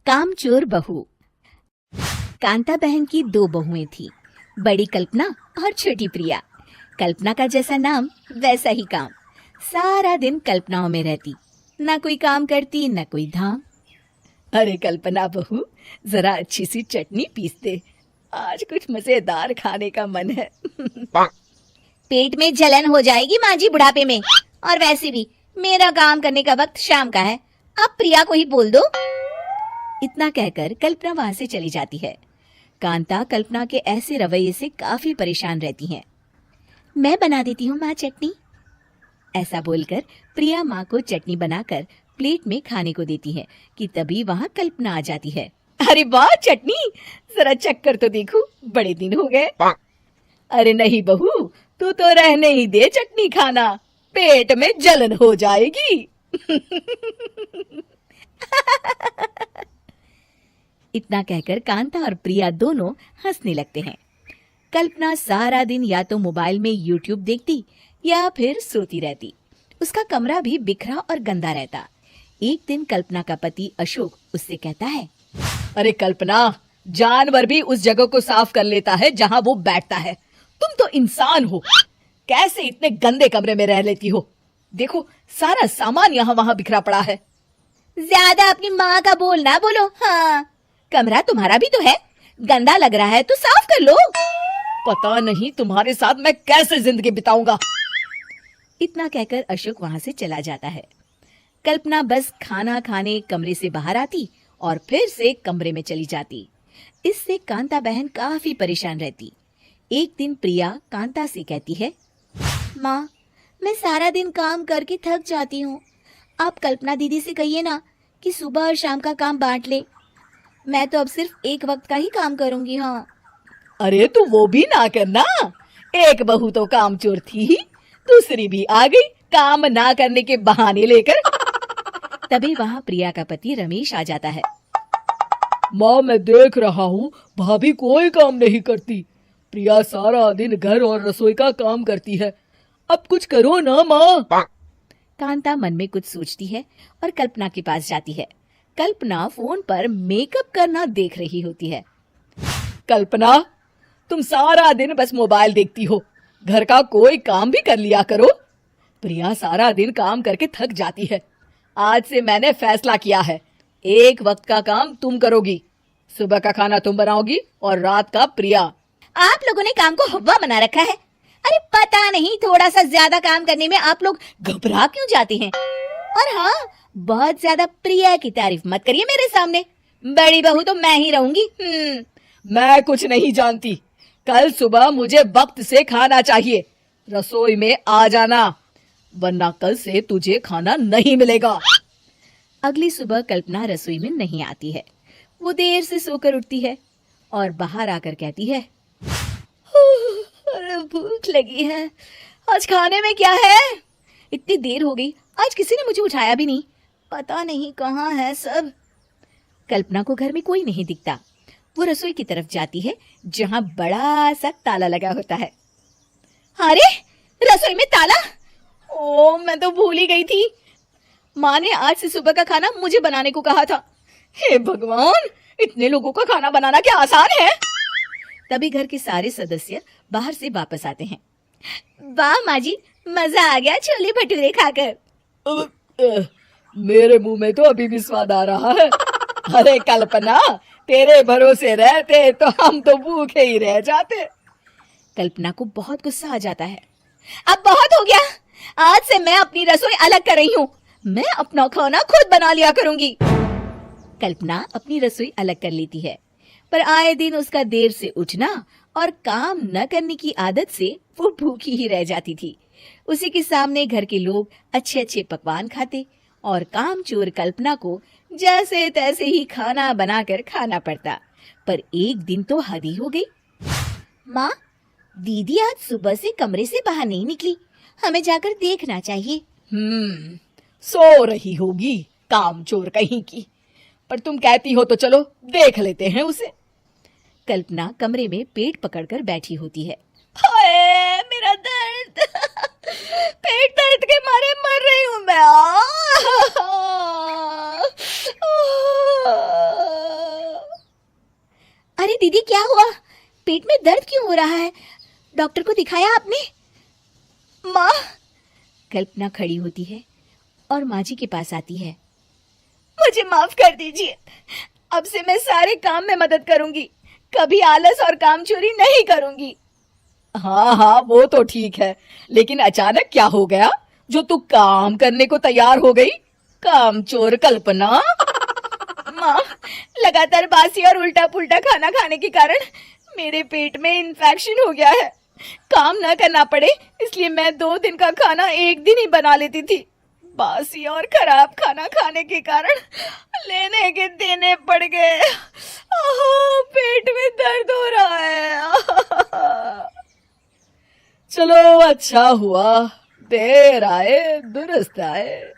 कामचोर बहू। कांता बहन की 2 बहुएं थी, बड़ी कल्पना और छोटी प्रिया। कल्पना का जैसा नाम वैसा ही काम। सारा दिन कल्पनाओं में रहती, ना कोई काम करती ना कोई धाम। अरे कल्पना बहू, जरा अच्छी सी चटनी पीस दे, आज कुछ मजेदार खाने का मन है। पेट में जलन हो जाएगी माँ जी बुढ़ापे में, और वैसे भी मेरा काम करने का वक्त शाम का है, आप प्रिया को ही बोल दो। इतना कहकर कल्पना वहां से चली जाती है। कांता कल्पना के ऐसे रवैये से काफी परेशान रहती हैं। मैं बना देती हूँ माँ चटनी, ऐसा बोलकर प्रिया माँ को चटनी बनाकर प्लेट में खाने को देती है कि तभी वहाँ कल्पना आ जाती है। अरे वाह चटनी, जरा चक्कर तो देखूं, बड़े दिन हो गए। अरे नहीं बहू, तू तो रहने ही दे चटनी खाना, पेट में जलन हो जाएगी। इतना कहकर कांता और प्रिया दोनों हंसने लगते हैं। कल्पना सारा दिन या तो मोबाइल में यूट्यूब देखती या फिर सोती रहती। उसका कमरा भी बिखरा और गंदा रहता। एक दिन कल्पना का पति अशोक उससे कहता है, अरे कल्पना, जानवर भी उस जगह को साफ कर लेता है जहाँ वो बैठता है, तुम तो इंसान हो, कैसे इतने गंदे कमरे में रह लेती हो? देखो सारा सामान यहाँ वहाँ बिखरा पड़ा है। ज्यादा अपनी माँ का बोल ना बोलो। हाँ, कमरा तुम्हारा भी तो है, गंदा लग रहा है तो साफ कर लो। पता नहीं तुम्हारे साथ मैं कैसे जिंदगी बिताऊंगा। इतना कहकर अशोक वहां से चला जाता है। कल्पना बस खाना खाने कमरे से बाहर आती और फिर से कमरे में चली जाती। इससे कांता बहन काफी परेशान रहती। एक दिन प्रिया कांता से कहती है, माँ, मैं सारा दिन काम करके थक जाती हूँ, आप कल्पना दीदी से कहिए ना कि सुबह और शाम का काम बांट ले। मैं तो अब सिर्फ एक वक्त का ही काम करूंगी। हाँ। अरे तू वो भी ना करना, एक बहू तो कामचोर थी ही, दूसरी भी आ गई काम ना करने के बहाने लेकर। तभी वहाँ प्रिया का पति रमेश आ जाता है। माँ, मैं देख रहा हूँ भाभी कोई काम नहीं करती, प्रिया सारा दिन घर और रसोई का काम करती है, अब कुछ करो ना माँ। कांता मन में कुछ सोचती है और कल्पना के पास जाती है। कल्पना फोन पर मेकअप करना देख रही होती है। कल्पना, तुम सारा दिन बस मोबाइल देखती हो, घर का कोई काम भी कर लिया करो। प्रिया सारा दिन काम करके थक जाती है। आज से मैंने फैसला किया है, एक वक्त का काम तुम करोगी, सुबह का खाना तुम बनाओगी और रात का प्रिया। आप लोगों ने काम को हवा बना रखा है। अरे पता नहीं थोड़ा सा ज्यादा काम करने में आप लोग घबरा क्यों जाते हैं। और हाँ, बहुत ज्यादा प्रिया की तारीफ मत करिए मेरे सामने, बड़ी बहू तो मैं ही रहूंगी। मैं कुछ नहीं जानती, कल सुबह मुझे वक्त से खाना चाहिए, रसोई में आ जाना, वरना कल से तुझे खाना नहीं मिलेगा। अगली सुबह कल्पना रसोई में नहीं आती है। वो देर से सोकर उठती है और बाहर आकर कहती है, अरे भूख लगी है, आज खाने में क्या है? इतनी देर हो गई, आज किसी ने मुझे उठाया भी नहीं, पता नहीं कहाँ है सब। कल्पना को घर में कोई नहीं दिखता। वो रसोई की तरफ जाती है जहाँ बड़ा सा ताला लगा होता है। अरे रसोई में ताला! ओ, मैं तो भूल ही गई थी। माँ ने आज से सुबह का खाना मुझे बनाने को कहा था। हे भगवान, इतने लोगों का खाना बनाना क्या आसान है? तभी घर के सारे सदस्य बाहर से वापस आते हैं। वाह माँ जी, मजा आ गया छोले भटूरे खाकर। मेरे मुंह में तो अभी भी स्वाद आ रहा है। अरे कल्पना, तेरे भरोसे रहते तो हम तो भूखे ही रह जाते। कल्पना को बहुत गुस्सा आ जाता है। अब बहुत हो गया, आज से मैं अपनी रसोई अलग कर रही हूँ, मैं अपना खाना खुद बना लिया करूंगी। कल्पना अपनी रसोई अलग कर लेती है, पर आए दिन उसका देर से उठना और काम न करने की आदत से वो भूखी ही रह जाती थी। उसी के सामने घर के लोग अच्छे अच्छे पकवान खाते और कामचोर कल्पना को जैसे तैसे ही खाना बनाकर खाना पड़ता। पर एक दिन तो हद ही हो गई। माँ, दीदी आज सुबह से कमरे से बाहर नहीं निकली, हमें जाकर देखना चाहिए। सो रही होगी कामचोर कहीं की, पर तुम कहती हो तो चलो देख लेते हैं उसे। कल्पना कमरे में पेट पकड़कर बैठी होती है। हाय मेरा दर्द, पेट दर्द के मारे मर रही हूँ मैं। क्या हुआ? पेट में दर्द क्यों हो रहा है? डॉक्टर को दिखाया आपने? माँ, कल्पना खड़ी होती है और माँ जी के पास आती है। मुझे माफ कर दीजिए। अब से मैं सारे काम में मदद करूंगी, कभी आलस और काम चोरी नहीं करूंगी। हाँ हाँ, वो तो ठीक है, लेकिन अचानक क्या हो गया जो तू काम करने को तैयार हो गई? काम चोर कल्पना। माँ, लगातार बासी और उल्टा पुल्टा खाना खाने के कारण मेरे पेट में इन्फेक्शन हो गया है। काम न करना पड़े इसलिए मैं 2 दिन का खाना एक दिन ही बना लेती थी। बासी और खराब खाना खाने के कारण लेने के देने पड़ गए। पेट में दर्द हो रहा है। चलो अच्छा हुआ, देर आए दुरुस्त आए।